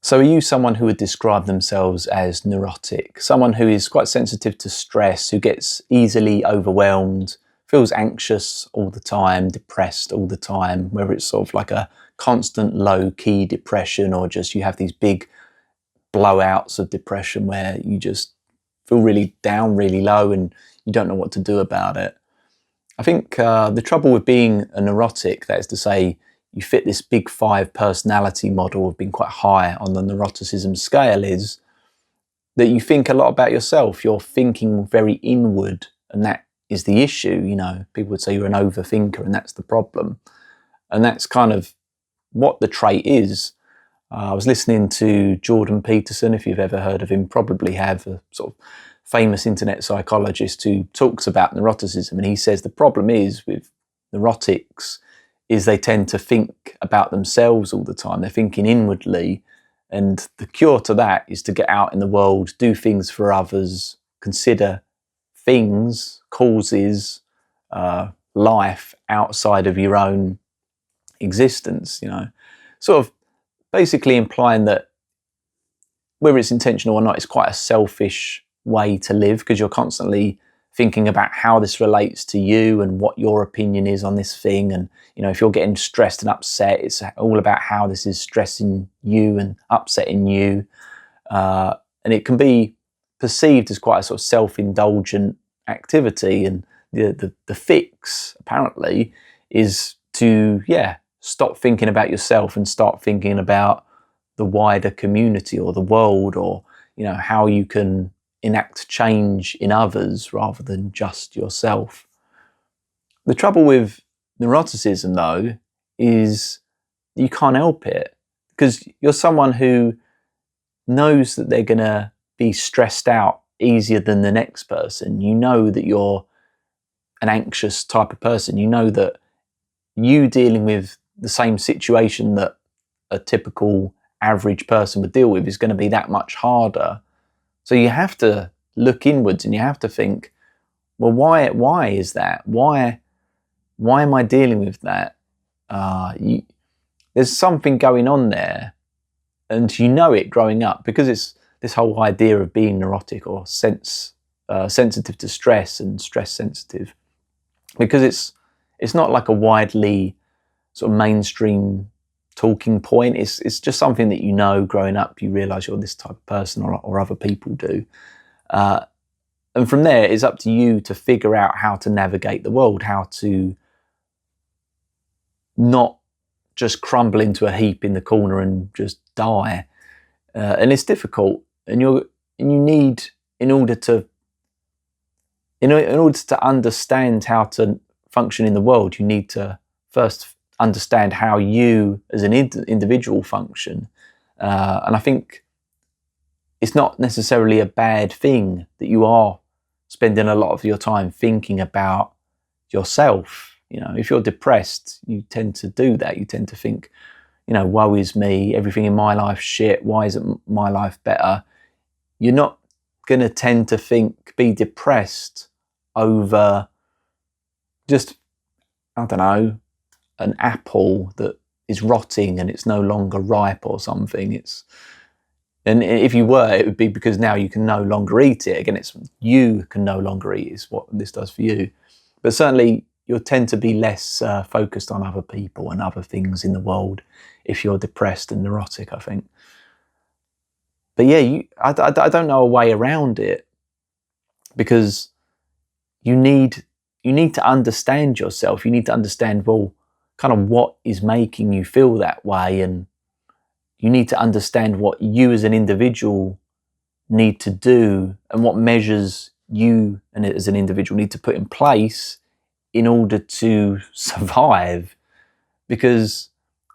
So are you someone who would describe themselves as neurotic? Someone who is quite sensitive to stress, who gets easily overwhelmed, feels anxious all the time, depressed all the time, whether it's sort of like a constant low-key depression or just you have these big blowouts of depression where you just feel really down, really low, and you don't know what to do about it. I think the trouble with being a neurotic, that is to say, you fit this big 5 personality model of being quite high on the neuroticism scale, is that you think a lot about yourself. You're thinking very inward, and that is the issue. You know, people would say you're an overthinker, and that's the problem. And that's kind of what the trait is. I was listening to Jordan Peterson, if you've ever heard of him, probably have, a sort of famous internet psychologist who talks about neuroticism, and he says the problem is with neurotics is they tend to think about themselves all the time. They're thinking inwardly, and the cure to that is to get out in the world, do things for others, consider things, causes, life outside of your own existence, you know. Sort of basically implying that whether it's intentional or not, it's quite a selfish way to live, because you're constantly thinking about how this relates to you and what your opinion is on this thing. And, you know, if you're getting stressed and upset, it's all about how this is stressing you and upsetting you. And it can be perceived as quite a sort of self-indulgent activity. And the fix, apparently, is to, stop thinking about yourself and start thinking about the wider community or the world, or, you know, how you can enact change in others rather than just yourself. The trouble with neuroticism, though, is you can't help it, because you're someone who knows that they're going to be stressed out easier than the next person. You know that you're an anxious type of person. You know that you dealing with the same situation that a typical average person would deal with is going to be that much harder. So you have to look inwards and you have to think, well, why is that? Why am I dealing with that? There's something going on there, and you know it growing up, because it's this whole idea of being neurotic or sensitive to stress and stress sensitive, because it's not like a widely sort of mainstream talking point. It's just something that you know growing up. You realise you're this type of person, or other people do. And from there, it's up to you to figure out how to navigate the world, how to not just crumble into a heap in the corner and just die. And it's difficult, and you need, in order to understand how to function in the world, you need to first understand how you as an individual function. And I think it's not necessarily a bad thing that you are spending a lot of your time thinking about yourself. You know, if you're depressed, you tend to do that. You tend to think, you know, woe is me, everything in my life shit, why isn't my life better? You're not going to tend to be depressed over just, I don't know, an apple that is rotting and it's no longer ripe or something. And if you were, it would be because now you can no longer eat it. Again, you can no longer eat is what this does for you. But certainly you'll tend to be less focused on other people and other things in the world if you're depressed and neurotic, I think. But yeah, I don't know a way around it, because you need to understand yourself. You need to understand, well, kind of what is making you feel that way, and you need to understand what you as an individual need to do and what measures you and as an individual need to put in place in order to survive. Because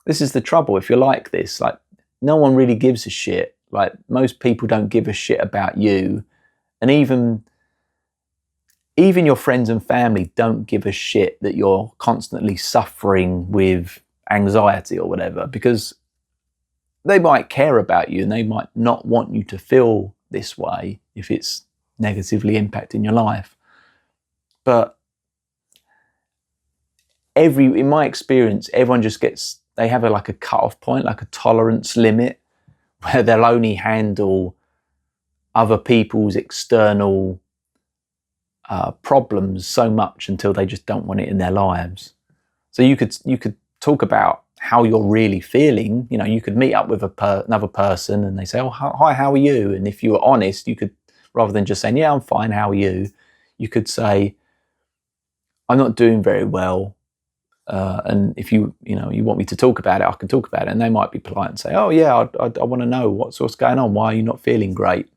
this is the trouble. If you're like this, like, no one really gives a shit. Like, most people don't give a shit about you, and even your friends and family don't give a shit that you're constantly suffering with anxiety or whatever, because they might care about you and they might not want you to feel this way if it's negatively impacting your life. But in my experience, everyone just they have like a cut-off point, like a tolerance limit, where they'll only handle other people's external problems so much until they just don't want it in their lives. So you could talk about how you're really feeling. You know, you could meet up with another person and they say, "Oh, hi, how are you?" And if you were honest, you could, rather than just saying, "Yeah, I'm fine, how are you?" you could say, "I'm not doing very well. And if you want me to talk about it, I can talk about it." And they might be polite and say, "Oh yeah, I want to know what's going on. Why are you not feeling great?"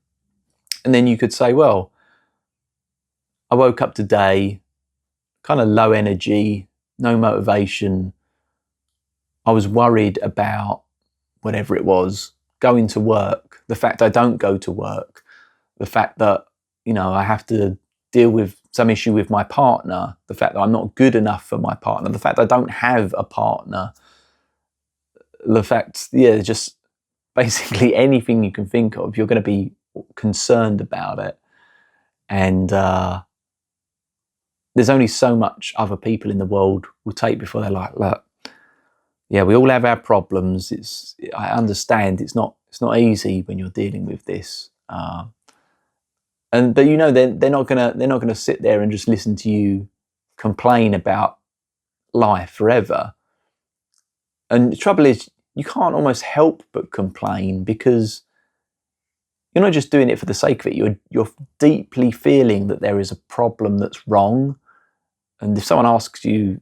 And then you could say, "Well, I woke up today kind of low energy, no motivation. I was worried about whatever it was, going to work, the fact I don't go to work, the fact that, I have to deal with some issue with my partner, the fact that I'm not good enough for my partner, the fact I don't have a partner, the fact, just basically anything you can think of, you're going to be concerned about it." And there's only so much other people in the world will take before they're like, "Look, yeah, we all have our problems. I understand it's not easy when you're dealing with this." But they're not gonna sit there and just listen to you complain about life forever. And the trouble is, you can't almost help but complain, because you're not just doing it for the sake of it. You're deeply feeling that there is a problem that's wrong. And if someone asks you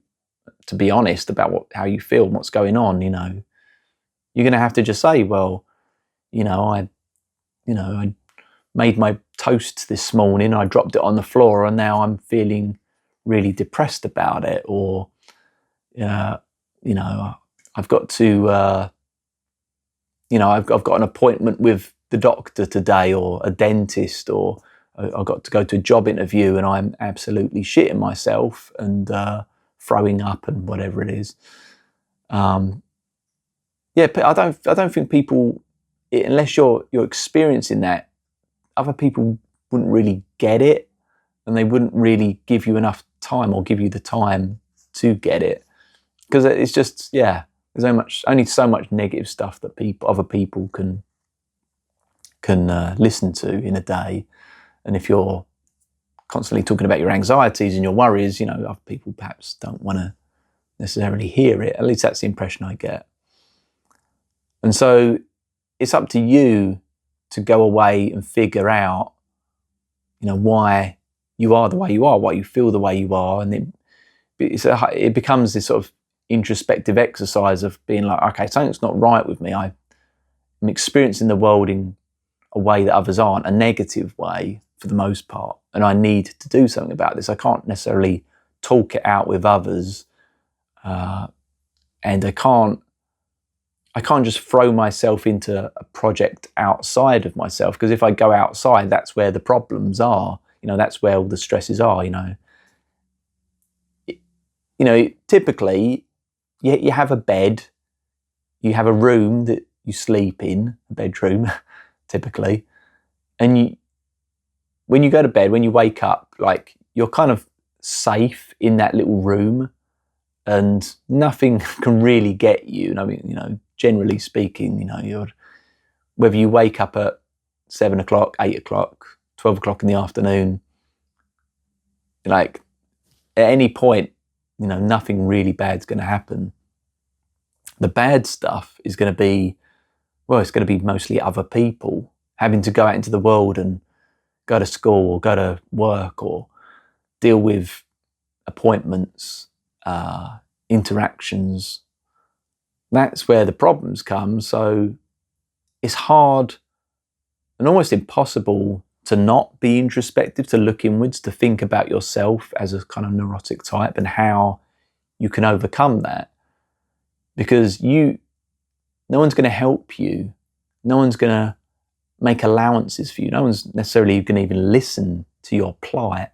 to be honest about how you feel and what's going on, you're going to have to just say, "Well, I made my toast this morning, I dropped it on the floor, and now I'm feeling really depressed about it." Or, "I've got to, I've got an appointment with the doctor today, or a dentist, or I've got to go to a job interview and I'm absolutely shitting myself and throwing up," and whatever it is. But I don't think people, unless you're experiencing that, other people wouldn't really get it, and they wouldn't really give you enough time, or give you the time to get it, because it's just, there's only so much negative stuff that other people can listen to in a day. And if you're constantly talking about your anxieties and your worries, other people perhaps don't want to necessarily hear it. At least that's the impression I get. And so it's up to you to go away and figure out, why you are the way you are, why you feel the way you are. And it becomes this sort of introspective exercise of being like, okay, something's not right with me. I'm experiencing the world in a way that others aren't, a negative way for the most part, and I need to do something about this. I can't necessarily talk it out with others, and I can't just throw myself into a project outside of myself, because if I go outside, that's where the problems are. That's where all the stresses are. Typically, you have a bed, you have a room that you sleep in, a bedroom, typically, and when you go to bed, when you wake up, like, you're kind of safe in that little room, and nothing can really get you. Generally speaking, whether you wake up at 7 o'clock, 8 o'clock, 12 o'clock in the afternoon, like, at any point, nothing really bad's going to happen. The bad stuff is going to be, it's going to be mostly other people having to go out into the world and go to school, or go to work, or deal with appointments, interactions. That's where the problems come. So it's hard and almost impossible to not be introspective, to look inwards, to think about yourself as a kind of neurotic type and how you can overcome that. Because no one's going to help you. No one's going to make allowances for you. No one's necessarily going to even listen to your plight.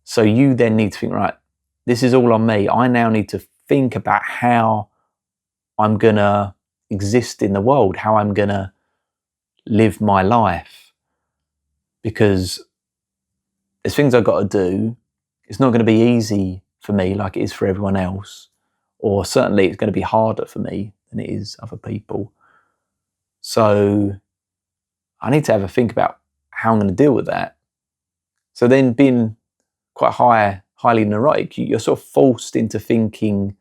So you then need to think, right, this is all on me. I now need to think about how I'm going to exist in the world, how I'm going to live my life. Because there's things I've got to do. It's not going to be easy for me like it is for everyone else. Or certainly it's going to be harder for me than it is other people. So I need to have a think about how I'm going to deal with that. So then, being quite highly neurotic, you're sort of forced into thinking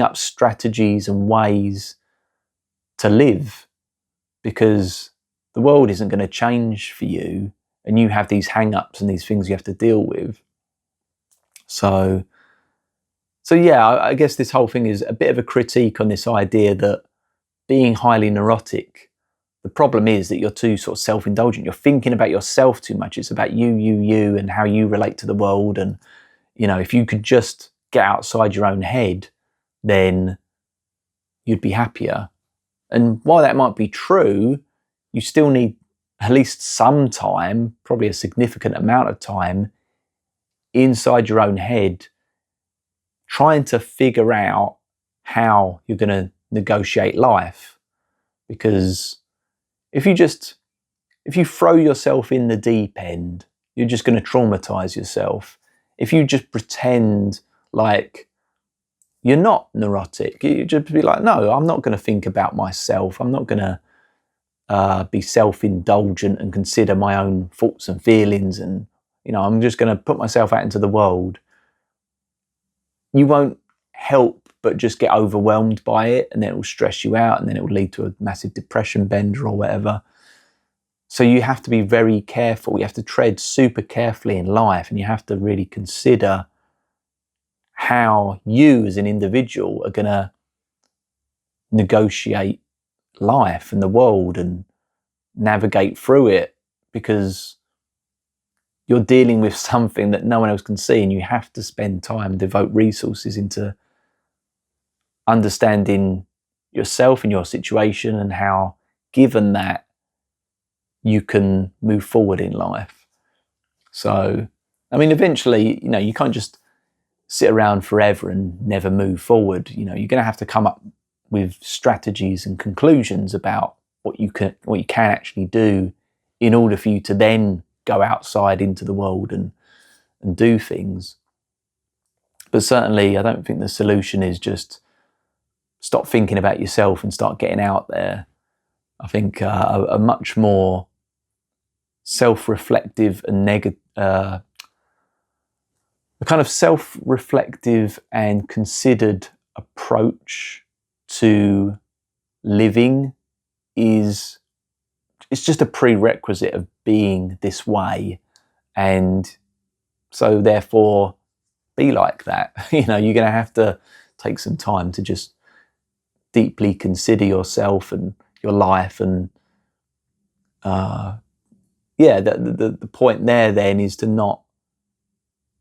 up strategies and ways to live, because the world isn't going to change for you, and you have these hang-ups and these things you have to deal with. So yeah, I guess this whole thing is a bit of a critique on this idea that being highly neurotic, the problem is that you're too sort of self-indulgent. You're thinking about yourself too much. It's about you, and how you relate to the world. And, if you could just get outside your own head, then you'd be happier. And while that might be true, you still need at least some time, probably a significant amount of time, inside your own head, trying to figure out how you're going to negotiate life. Because if you throw yourself in the deep end, you're just going to traumatize yourself. If you just pretend like you're not neurotic, you just be like, no, I'm not going to think about myself. I'm not going to be self-indulgent and consider my own thoughts and feelings, and I'm just going to put myself out into the world. You won't help but just get overwhelmed by it, and then it will stress you out, and then it will lead to a massive depression bender or whatever. So you have to be very careful. You have to tread super carefully in life, and you have to really consider how you as an individual are going to negotiate life and the world and navigate through it, because you're dealing with something that no one else can see, and you have to spend time and devote resources into understanding yourself and your situation, and how, given that, you can move forward in life. So, eventually, you can't just sit around forever and never move forward. You're going to have to come up with strategies and conclusions about what you can actually do in order for you to then go outside into the world and do things. But certainly, I don't think the solution is just stop thinking about yourself and start getting out there. I think a much more self-reflective and a kind of self-reflective and considered approach to living it's just a prerequisite of being this way. And so therefore, be like that. You're going to have to take some time to just deeply consider yourself and your life. And the point there then is to not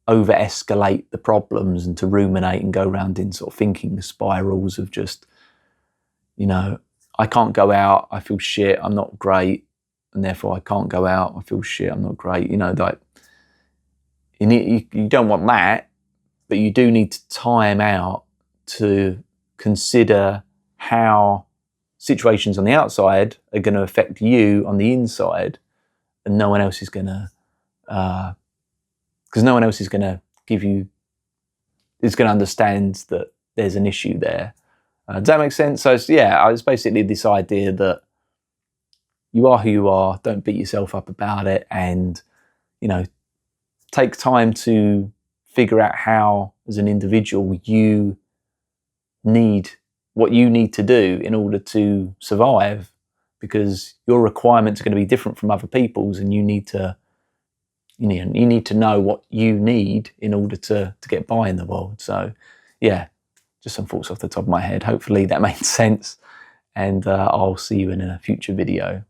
over escalate the problems and to ruminate and go around in sort of thinking spirals of just, I can't go out, I feel shit, I'm not great, and therefore I can't go out, I feel shit, I'm not great. Like you don't want that, but you do need to time out to consider how situations on the outside are going to affect you on the inside, and no one else is going to, because no one else is going to is going to understand that there's an issue there. Does that make sense? So it's basically this idea that you are who you are, don't beat yourself up about it, and, take time to figure out how, as an individual, what you need to do in order to survive, because your requirements are going to be different from other people's, and you need to know what you need in order to get by in the world. So just some thoughts off the top of my head. Hopefully that made sense, and I'll see you in a future video.